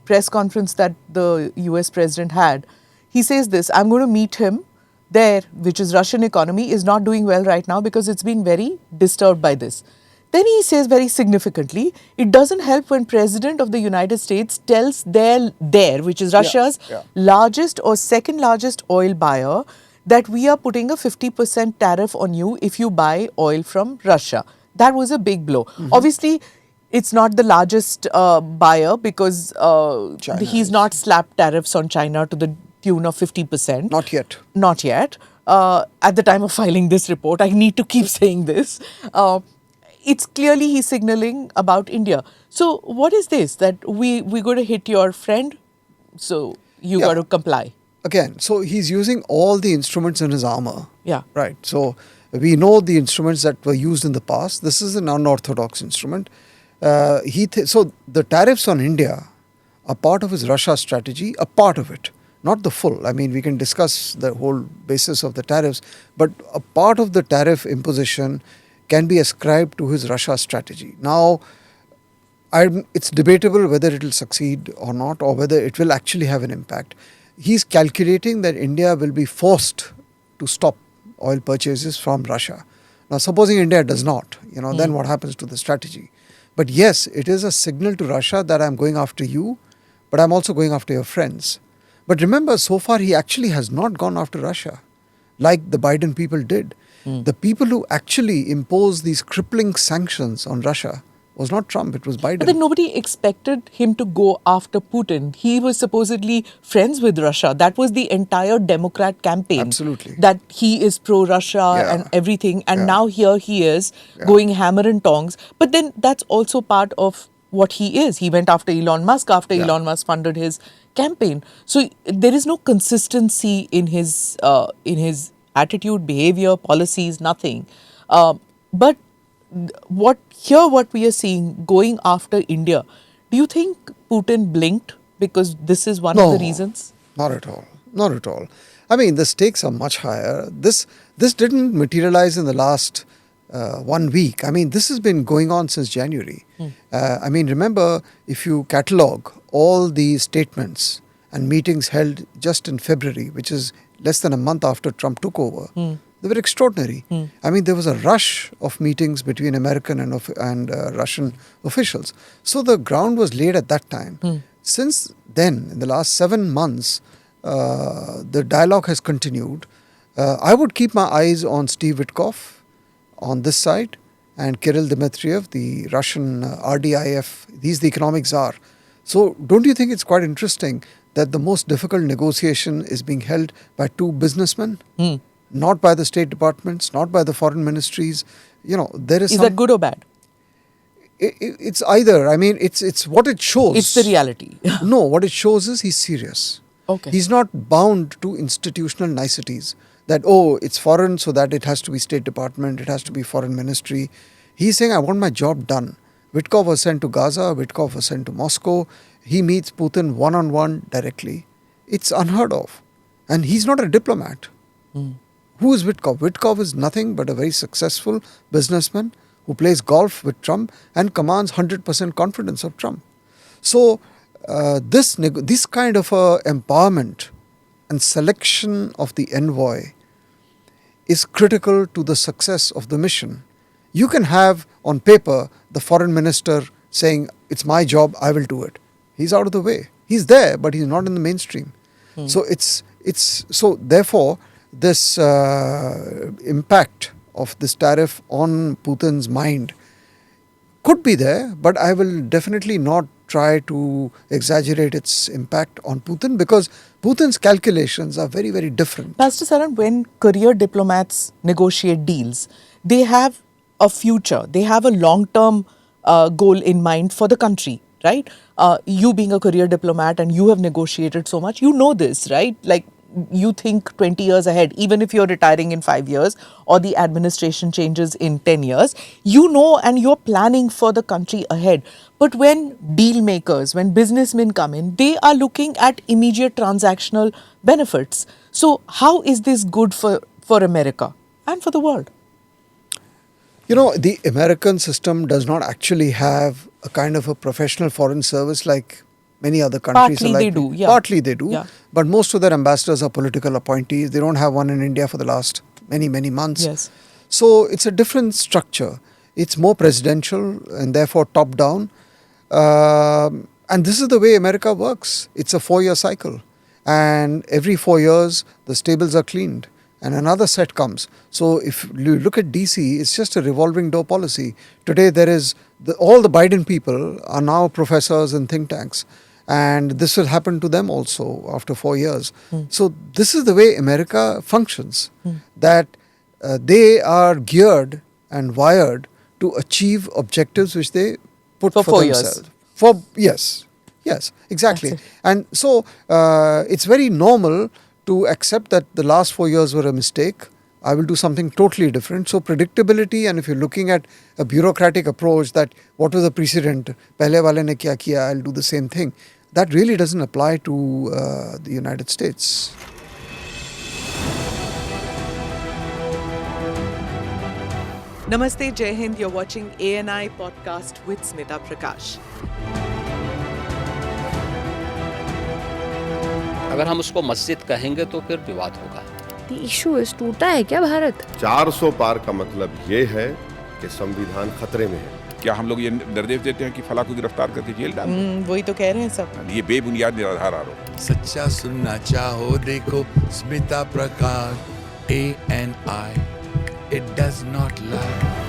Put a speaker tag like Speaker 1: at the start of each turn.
Speaker 1: press conference that the US president had, he says this, I'm going to meet him there, which is Russian economy is not doing well right now because it's been very disturbed by this. Then he says very significantly, it doesn't help when President of the United States tells their which is Russia's largest or second largest oil buyer, that we are putting a 50% tariff on you if you buy oil from Russia. That was a big blow. Obviously, it's not the largest buyer because he's not slapped tariffs on China to the tune of 50%.
Speaker 2: Not yet.
Speaker 1: Not yet. At the time of filing this report, I need to keep saying this. It's clearly he's signaling about India. So what is this? That we're going to hit your friend, so you got to comply.
Speaker 2: Again, so he's using all the instruments in his armor.
Speaker 1: Yeah.
Speaker 2: Right. So we know the instruments that were used in the past. This is an unorthodox instrument. So the tariffs on India are part of his Russia strategy, a part of it, not the full. I mean, we can discuss the whole basis of the tariffs, but a part of the tariff imposition can be ascribed to his Russia strategy. Now, it's debatable whether it will succeed or not, or whether it will actually have an impact. He's calculating that India will be forced to stop oil purchases from Russia. Now, supposing India does not, then what happens to the strategy? But yes, it is a signal to Russia that I'm going after you, but I'm also going after your friends. But remember, so far he actually has not gone after Russia, like the Biden people did. The people who actually imposed these crippling sanctions on Russia was not Trump, it was Biden.
Speaker 1: But then nobody expected him to go after Putin. He was supposedly friends with Russia. That was the entire Democrat campaign.
Speaker 2: Absolutely.
Speaker 1: That he is pro-Russia and everything. And now here he is going hammer and tongs. But then that's also part of what he is. He went after Elon Musk after Elon Musk funded his campaign. So there is no consistency in his attitude, behavior, policies, nothing. But what we are seeing going after India, do you think Putin blinked because this is one of the reasons?
Speaker 2: Not at all. Not at all. I mean, the stakes are much higher. This didn't materialize in the last 1 week. I mean, this has been going on since January. I mean, remember, if you catalogue all the statements and meetings held just in February, which is less than a month after Trump took over, they were extraordinary. I mean, there was a rush of meetings between American and Russian officials. So the ground was laid at that time. Since then, in the last 7 months, the dialogue has continued. I would keep my eyes on Steve Witkoff on this side and Kirill Dmitriev, the Russian RDIF. He's the economic czar. So don't you think it's quite interesting that the most difficult negotiation is being held by two businessmen? Not by the state departments, not by the foreign ministries. There is
Speaker 1: that good or bad?
Speaker 2: It's either. I mean, it's what it shows.
Speaker 1: It's the reality.
Speaker 2: No, what it shows is he's serious.
Speaker 1: Okay.
Speaker 2: He's not bound to institutional niceties that, it's foreign, so that it has to be State Department, it has to be foreign ministry. He's saying, I want my job done. Witkoff was sent to Gaza, Witkoff was sent to Moscow. He meets Putin one-on-one directly. It's unheard of. And he's not a diplomat. Who is Witkoff? Witkoff is nothing but a very successful businessman who plays golf with Trump and commands 100% confidence of Trump. So this kind of empowerment and selection of the envoy is critical to the success of the mission. You can have on paper the foreign minister saying, it's my job, I will do it. He's out of the way. He's there, but he's not in the mainstream. So so therefore, this impact of this tariff on Putin's mind could be there, but I will definitely not try to exaggerate its impact on Putin, because Putin's calculations are very, very different.
Speaker 1: Pastor Saran, when career diplomats negotiate deals, they have a future, they have a long-term goal in mind for the country, right? You being a career diplomat and you have negotiated so much, you know this, right? Like, you think 20 years ahead, even if you're retiring in 5 years or the administration changes in 10 years, you know, and you're planning for the country ahead. But when deal makers, when businessmen come in, they are looking at immediate transactional benefits. So how is this good for America and for the world?
Speaker 2: The American system does not actually have a kind of a professional foreign service like many other countries.
Speaker 1: Partly they do, yeah.
Speaker 2: Partly they do.
Speaker 1: Yeah.
Speaker 2: But most of their ambassadors are political appointees. They don't have one in India for the last many, many months.
Speaker 1: Yes.
Speaker 2: So it's a different structure. It's more presidential and therefore top down. And this is the way America works. It's a 4-year cycle. And every 4 years, the stables are cleaned and another set comes. So if you look at DC, it's just a revolving door policy. Today, there is all the Biden people are now professors in think tanks. And this will happen to them also after 4 years. So this is the way America functions. That they are geared and wired to achieve objectives which they put
Speaker 1: For
Speaker 2: for
Speaker 1: 4
Speaker 2: themselves.
Speaker 1: years.
Speaker 2: Yes, exactly.
Speaker 1: That's it.
Speaker 2: And so it's very normal to accept that the last 4 years were a mistake. I will do something totally different. So predictability, and if you're looking at a bureaucratic approach that what was the precedent, pehle wale ne kya kiya, I'll do the same thing. That really doesn't apply to the United States.
Speaker 1: Namaste, Jai Hind. You're watching ANI podcast with Smita Prakash.
Speaker 3: अगर हम उसको मस्जिद कहेंगे तो फिर विवाद होगा।
Speaker 4: The issue is टूटा है क्या भारत?
Speaker 5: 400 पार का मतलब ये है कि संविधान खतरे में है।
Speaker 6: क्या हम लोग ये निर्देश देते हैं कि फला को गिरफ्तार करके जेल डाल दें?
Speaker 1: वही तो कह रहे हैं सब।
Speaker 6: ये बेबुनियाद निराधार आरोप।
Speaker 7: सच्चा सुनना चाहो देखो स्मिता प्रकाश ANI, it does not lie.